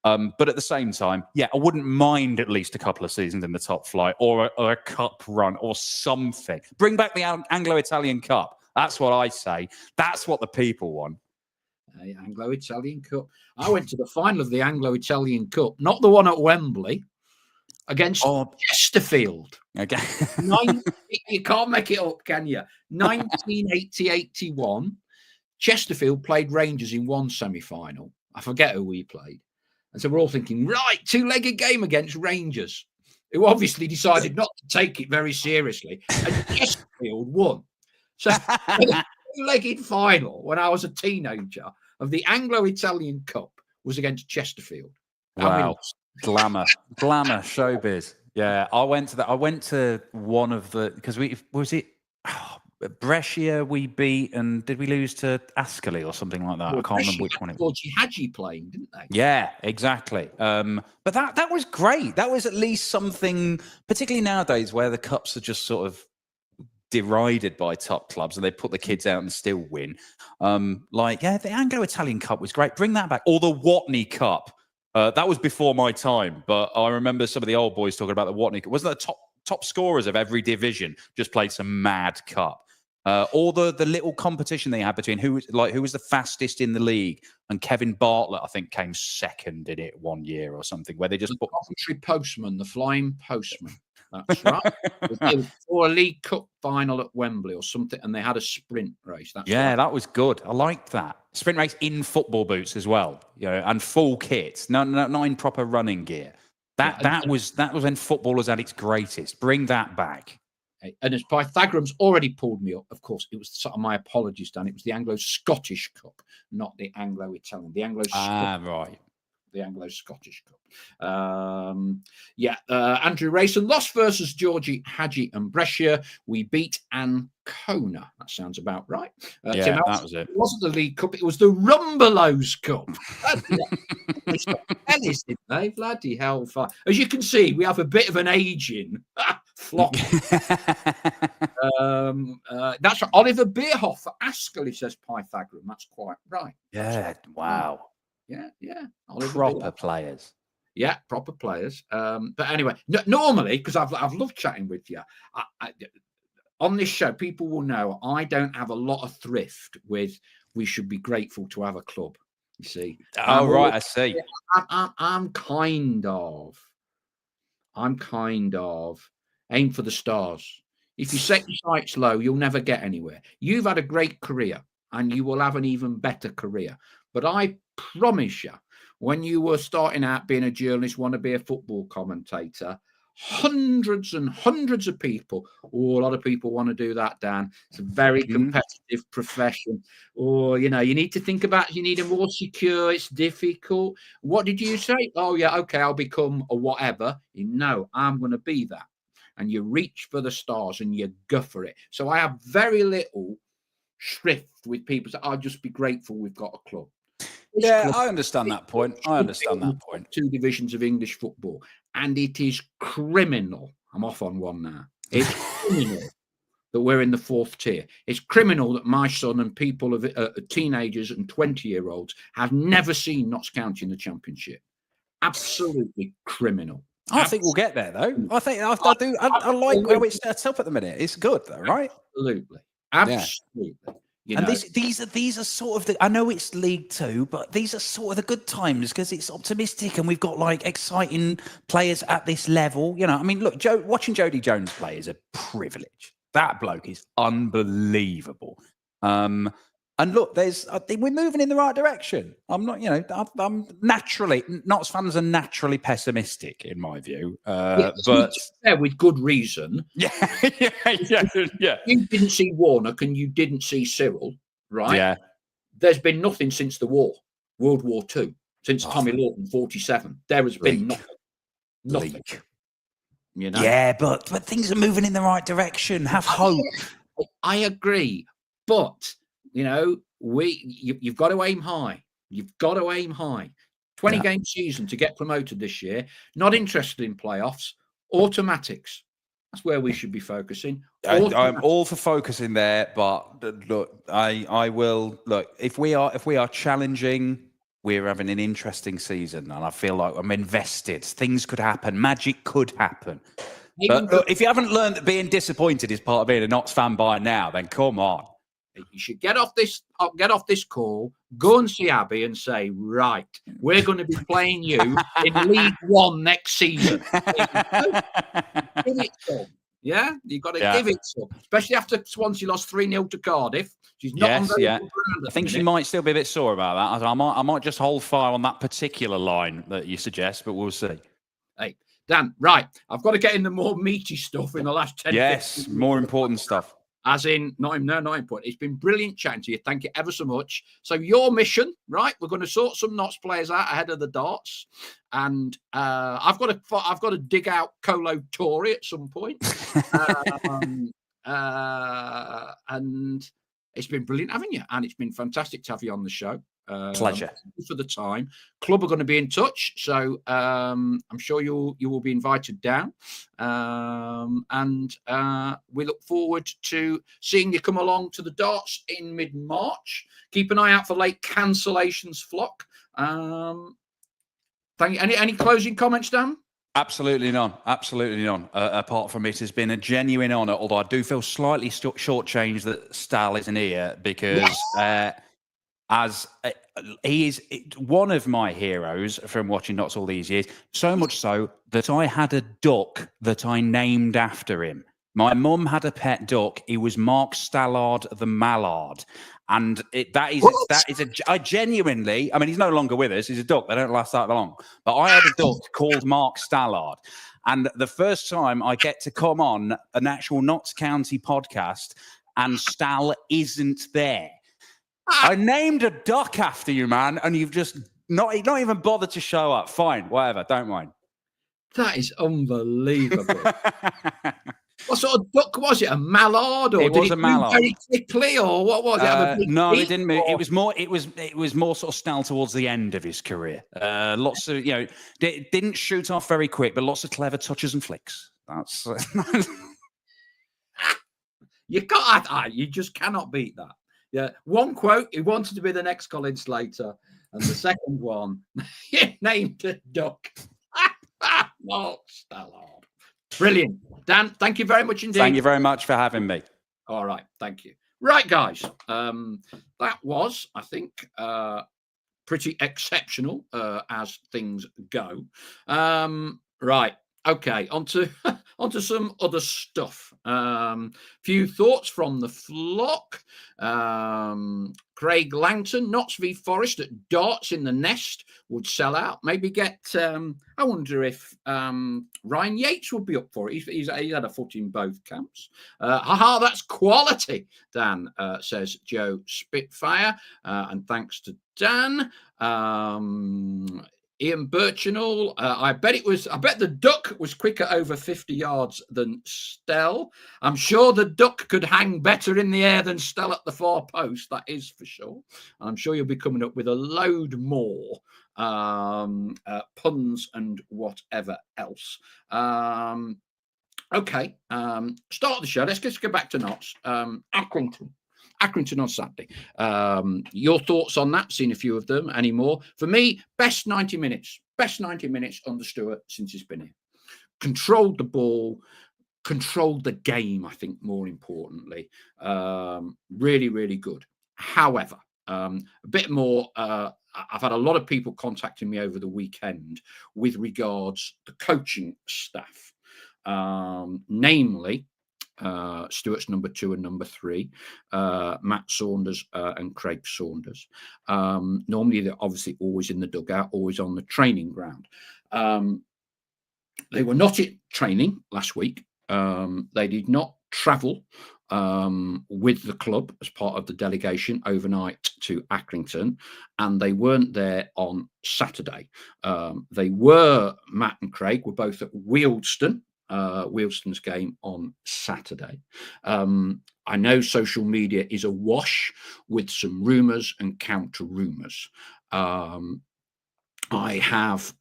S2: But at the same time, I wouldn't mind at least a couple of seasons in the top flight or a cup run or something. Bring back the Anglo-Italian Cup. That's what I say. That's what the people want.
S1: Anglo-Italian Cup. I went to the final of the Anglo-Italian Cup, not the one at Wembley, against Chesterfield.
S2: Okay.
S1: You can't make it up, can you? 1980-81. Chesterfield played Rangers in one semi-final. I forget who we played. And so we're all thinking, right, two-legged game against Rangers, who obviously decided not to take it very seriously. And Chesterfield won. So the two-legged final, when I was a teenager, of the Anglo-Italian Cup was against Chesterfield.
S2: Wow. Glamour showbiz. Yeah, I went to one of the, because Brescia we beat, and did we lose to Ascoli or something like that?
S1: Well,
S2: I can't remember which one it was.
S1: Hadji playing, didn't they?
S2: Yeah, exactly. But that was great. That was at least something, particularly nowadays where the cups are just sort of derided by top clubs and they put the kids out and still win. The Anglo-Italian Cup was great. Bring that back. Or the Watney Cup. That was before my time, but I remember some of the old boys talking about the Watney Cup. Wasn't the top scorers of every division just played some mad cup? Or the little competition they had between who was the fastest in the league, and Kevin Bartlett, I think, came second in it one year or something, where they just
S1: put Coventry Postman, the Flying Postman. That's right. Or a League Cup final at Wembley or something, and they had a sprint race.
S2: That was good. I liked that sprint race in football boots as well, and full kits, not in proper running gear. That was when football was at its greatest. Bring that back.
S1: And as Pythagoras already pulled me up, of course, it was sort of my apologies, Dan. It was the Anglo-Scottish Cup, not the Anglo-Italian. The
S2: right.
S1: The Anglo-Scottish Cup. Andrew Rayson lost versus Georgie, Hadji and Brescia. We beat Ancona. That sounds about right.
S2: That was it.
S1: It wasn't the League Cup. It was the Rumbelows Cup. Ellis, didn't they? Bloody hellfire. As you can see, we have a bit of an aging flock. That's right. Oliver Bierhoff for Ascoli, says Pythagoras. That's quite right.
S2: Yeah, wow.
S1: Yeah.
S2: Proper players.
S1: Yeah, proper players. But anyway, normally, because I've loved chatting with you, on this show, people will know I don't have a lot of thrift with we should be grateful to have a club, you see.
S2: I see.
S1: I'm kind of aim for the stars. If you set your sights low, you'll never get anywhere. You've had a great career and you will have an even better career. But I promise you, when you were starting out being a journalist, want to be a football commentator, hundreds and hundreds of people, a lot of people want to do that, Dan. It's a very competitive profession. Or, you need to think about, you need a more secure, it's difficult. What did you say? Oh, yeah, okay, I'll become a whatever. No, I'm going to be that. And you reach for the stars and you go for it. So I have very little shrift with people. So I'll just be grateful we've got a club.
S2: I understand that point.
S1: Two divisions of English football, and it is criminal. I'm off on one now. It's criminal that we're in the fourth tier. It's criminal that my son and people of teenagers and 20-year-olds have never seen Notts County in the Championship. Absolutely criminal.
S2: I think we'll get there, though. I think I do. I like where it's set up at the minute. It's good, though, right?
S1: Absolutely.
S2: And these are sort of I know it's League Two, but these are sort of the good times because it's optimistic and we've got like exciting players at this level. I mean, look, watching Jody Jones play is a privilege. That bloke is unbelievable. And look, I think we're moving in the right direction. I'm not, I'm naturally, Notts fans are naturally pessimistic in my view. But
S1: with good reason.
S2: Yeah.
S1: You didn't see Warnock and you didn't see Cyril, right?
S2: Yeah.
S1: There's been nothing since the war, World War II. since Tommy Lawton 47. There has been nothing. You know?
S2: Yeah, but things are moving in the right direction. Have hope.
S1: I agree, but you know, you've got to aim high. You've got to aim high. 20 game season to get promoted this year. Not interested in playoffs. Automatics. That's where we should be focusing.
S2: I'm all for focusing there, but look, I will look if we are challenging. We're having an interesting season, and I feel like I'm invested. Things could happen. Magic could happen. But look, if you haven't learned that being disappointed is part of being a Notts fan by now, then come on.
S1: You should get off this call, go and see Abby and say, right, we're going to be playing you in League One next season. Give it some. Yeah, you've got to give it some, especially after Swansea lost 3-0 to Cardiff. She's not on very good ground.
S2: I think she might still be a bit sore about that. I might just hold fire on that particular line that you suggest, but we'll see.
S1: Hey, Dan, right, I've got to get in the more meaty stuff in the last 10
S2: Yes, more important stuff.
S1: As in, not important. It's been brilliant chatting to you. Thank you ever so much. So your mission, right? We're going to sort some Notts players out ahead of the darts, and I've got to dig out Colo Torre at some point. And it's been brilliant having you, and it's been fantastic to have you on the show.
S2: Pleasure.
S1: For the time. Club are going to be in touch, so I'm sure you will be invited down, and we look forward to seeing you come along to the darts in mid-March. Keep an eye out for late cancellations, Flock. Thank you. Any closing comments, Dan?
S2: Absolutely none. Absolutely none. Apart from it has been a genuine honour, although I do feel slightly shortchanged that Stal isn't here because as he is one of my heroes from watching Notts all these years, so much so that I had a duck that I named after him. My mum had a pet duck. He was Mark Stallard the Mallard. And I genuinely, I mean, he's no longer with us. He's a duck. They don't last that long. But I had a duck called Mark Stallard. And the first time I get to come on an actual Notts County podcast and Stal isn't there. I named a duck after you, man, and you've just not even bothered to show up. Fine, whatever, don't mind.
S1: That is unbelievable. What sort of duck was it? A mallard, or
S2: it was a mallard?
S1: Very quickly, or what was it?
S2: No, it didn't move. It was more. It was more sort of Stal towards the end of his career. Lots of didn't shoot off very quick, but lots of clever touches and flicks. That's
S1: you can't. You just cannot beat that. Yeah, one quote, he wanted to be the next Colin Slater. And the second one, he named a duck. Mark Stallard. Brilliant. Dan, thank you very much indeed.
S2: Thank you very much for having me.
S1: All right, thank you. Right, guys. That was, I think, pretty exceptional as things go. Right. Okay, onto some other stuff. Few thoughts from the flock. Craig Langton, Notts v Forest at darts in the nest would sell out. Maybe get. I wonder if Ryan Yates would be up for it. He's had a foot in both camps. That's quality. Dan says Joe Spitfire, and thanks to Dan. Ian Birchinall, I bet the duck was quicker over 50 yards than Stell. I'm sure the duck could hang better in the air than Stell at the far post. That is for sure. I'm sure you'll be coming up with a load more puns and whatever else. Okay, start the show. Let's just go back to Notts. Accrington on Saturday. Your thoughts on that? Seen a few of them. Any more? For me, best 90 minutes under Stewart since he's been here. Controlled the ball, controlled the game, I think, more importantly. Really, really good. However, a bit more, I've had a lot of people contacting me over the weekend with regards to the coaching staff, namely Stewart's number 2 and number 3, Matt Saunders and Craig Saunders. Normally, they're obviously always in the dugout, always on the training ground. They were not at training last week. They did not travel with the club as part of the delegation overnight to Accrington, and they weren't there on Saturday. Matt and Craig were both at Wealdstone's game on Saturday. I know social media is awash with some rumours and counter rumours. I have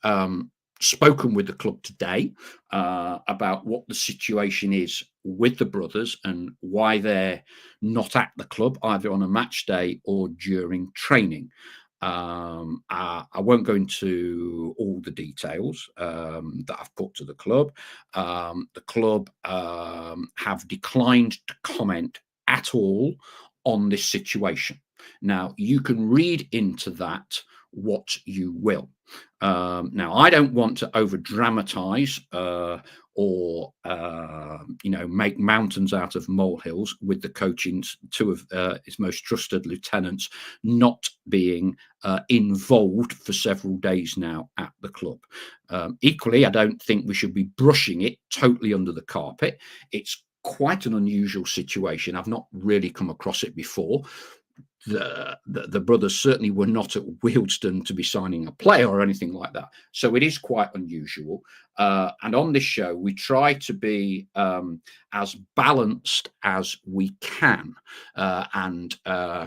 S1: spoken with the club today about what the situation is with the brothers and why they're not at the club either on a match day or during training. I won't go into all the details that I've put to the club. The club have declined to comment at all on this situation. Now, you can read into that what you will. Now, I don't want to over dramatize or make mountains out of molehills with the coaching's two of his most trusted lieutenants not being involved for several days now at the club. Equally, I don't think we should be brushing it totally under the carpet. It's quite an unusual situation. I've not really come across it before. The brothers certainly were not at Wealdstone to be signing a player or anything like that. So it is quite unusual. And on this show, we try to be as balanced as we can. And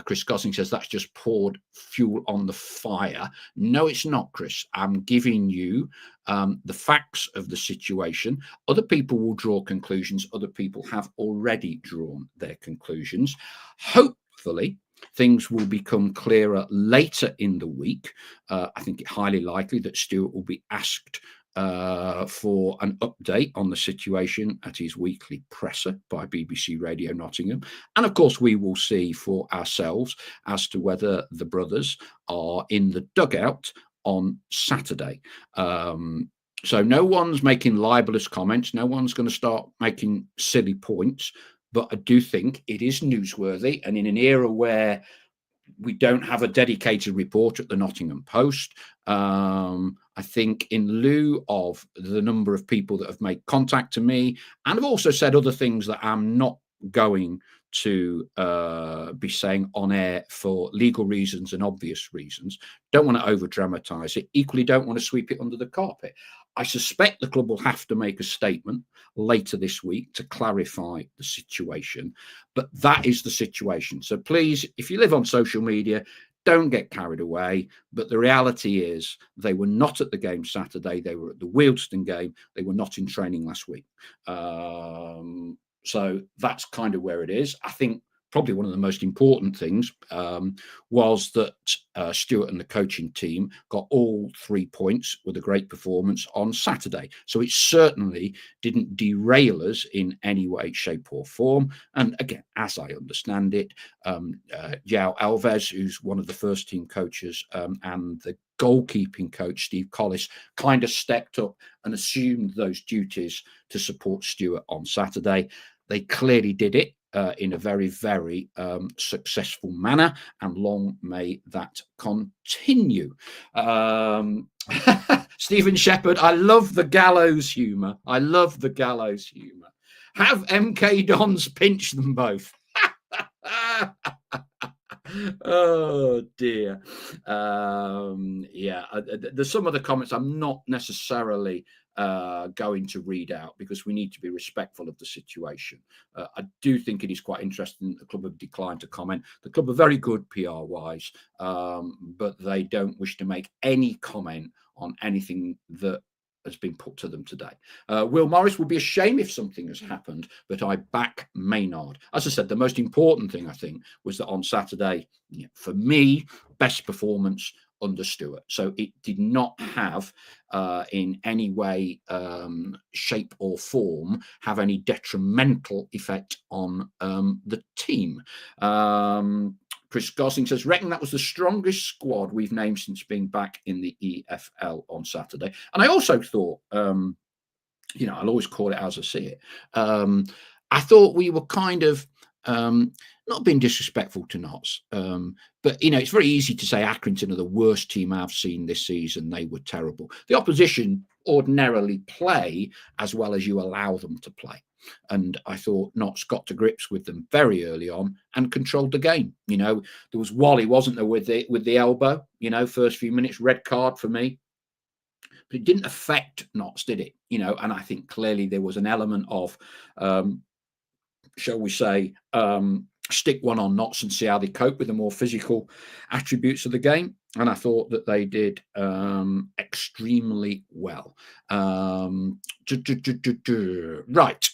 S1: Chris Gosling says that's just poured fuel on the fire. No, it's not, Chris. I'm giving you the facts of the situation. Other people will draw conclusions. Other people have already drawn their conclusions. Hopefully, things will become clearer later in the week. I think it's highly likely that Stuart will be asked for an update on the situation at his weekly presser by BBC Radio Nottingham. And of course, we will see for ourselves as to whether the brothers are in the dugout on Saturday. So no one's making libelous comments. No one's going to start making silly points. But I do think it is newsworthy. And in an era where we don't have a dedicated reporter at the Nottingham Post, I think in lieu of the number of people that have made contact to me and have also said other things that I'm not going to be saying on air for legal reasons and obvious reasons, don't want to over dramatize it, equally don't want to sweep it under the carpet. I suspect the club will have to make a statement later this week to clarify the situation, but that is the situation. So please, if you live on social media, don't get carried away. But the reality is they were not at the game Saturday. They were at the Wealdstone game. They were not in training last week. So that's kind of where it is. I think probably one of the most important things was that Stuart and the coaching team got all 3 points with a great performance on Saturday. So it certainly didn't derail us in any way, shape or form. And again, as I understand it, João Alves, who's one of the first team coaches, and the goalkeeping coach, Steve Collis, kind of stepped up and assumed those duties to support Stuart on Saturday. They clearly did it in a very, very successful manner, and long may that continue. Stephen Shepherd, I love the gallows humour. I love the gallows humour. Have MK Dons pinch them both. Oh dear. There's some of the comments I'm not necessarily going to read out because we need to be respectful of the situation. I do think it is quite interesting that the club have declined to comment. The club are very good PR wise, but they don't wish to make any comment on anything that has been put to them today. Will Morris will be ashamed if something has happened, but I back Maynard. As I said, the most important thing I think was that on Saturday, for me, best performance under Stuart. So it did not have in any way, shape or form, have any detrimental effect on the team. Chris Gosling says, reckon that was the strongest squad we've named since being back in the EFL on Saturday. And I also thought, I'll always call it as I see it. I thought we were kind of not being disrespectful to Notts, but it's very easy to say Accrington are the worst team I've seen this season. They were terrible. The opposition ordinarily play as well as you allow them to play. And I thought Notts got to grips with them very early on and controlled the game. You know, there was Wally, wasn't there, with the elbow, you know, first few minutes, red card for me. But it didn't affect Notts, did it? You know, and I think clearly there was an element of, shall we say, stick one on Notts and see how they cope with the more physical attributes of the game. And I thought that they did extremely well. Right.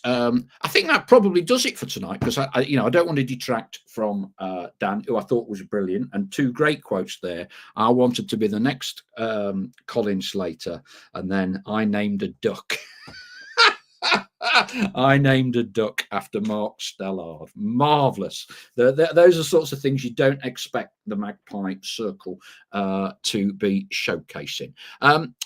S1: I think that probably does it for tonight, because I don't want to detract from Dan, who I thought was brilliant, and 2 great quotes there. I wanted to be the next Colin Slater, and then I named a duck. I named a duck after Mark Stellard. Marvellous. Those are sorts of things you don't expect the Magpie Circle to be showcasing.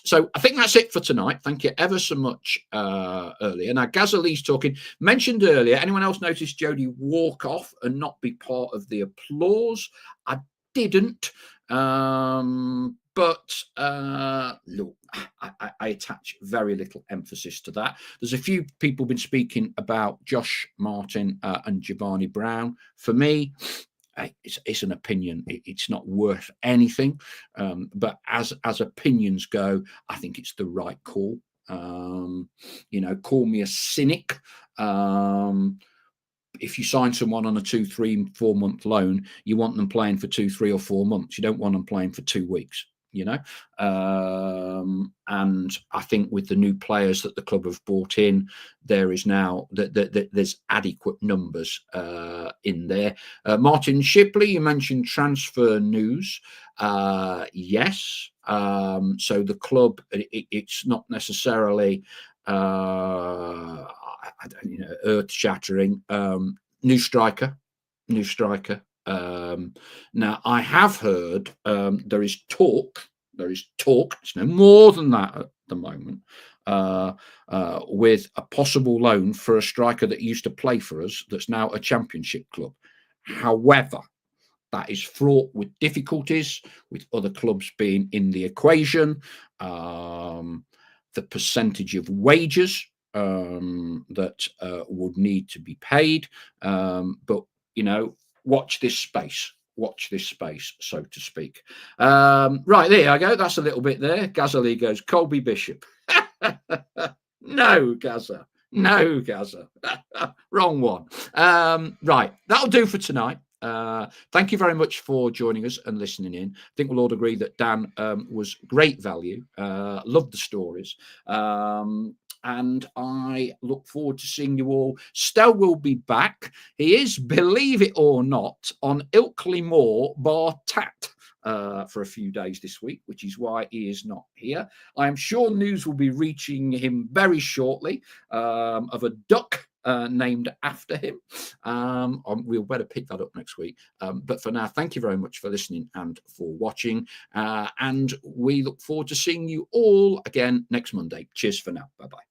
S1: So I think that's it for tonight. Thank you ever so much earlier. Now, Gazali's talking. Mentioned earlier, anyone else notice Jodie walk off and not be part of the applause? I didn't. But look, I attach very little emphasis to that. There's a few people been speaking about Josh Martin and Giovanni Brown. For me, it's an opinion. It's not worth anything. But as opinions go, I think it's the right call. Call me a cynic. If you sign someone on a 2, 3, 4 month loan, you want them playing for 2, 3 or 4 months. You don't want them playing for 2 weeks. And I think with the new players that the club have brought in, there is now there's adequate numbers in there. Martin Shipley, you mentioned transfer news. Yes. So the club, it's not necessarily earth-shattering. New striker. Now, I have heard there is talk. It's no more than that at the moment, with a possible loan for a striker that used to play for us that's now a championship club. However, that is fraught with difficulties, with other clubs being in the equation, the percentage of wages that would need to be paid. But, watch this space, so to speak. Right, there I go. That's a little bit there. Gazali goes, Colby Bishop. No, Gaza. Wrong one. Right, that'll do for tonight. Thank you very much for joining us and listening in. I think we'll all agree that Dan was great value. Loved the stories. And I look forward to seeing you all. Stel will be back. He is, believe it or not, on Ilkley Moor Bar Tat for a few days this week, which is why he is not here. I am sure news will be reaching him very shortly of a duck named after him. We'll better pick that up next week. But for now, thank you very much for listening and for watching. And we look forward to seeing you all again next Monday. Cheers for now. Bye-bye.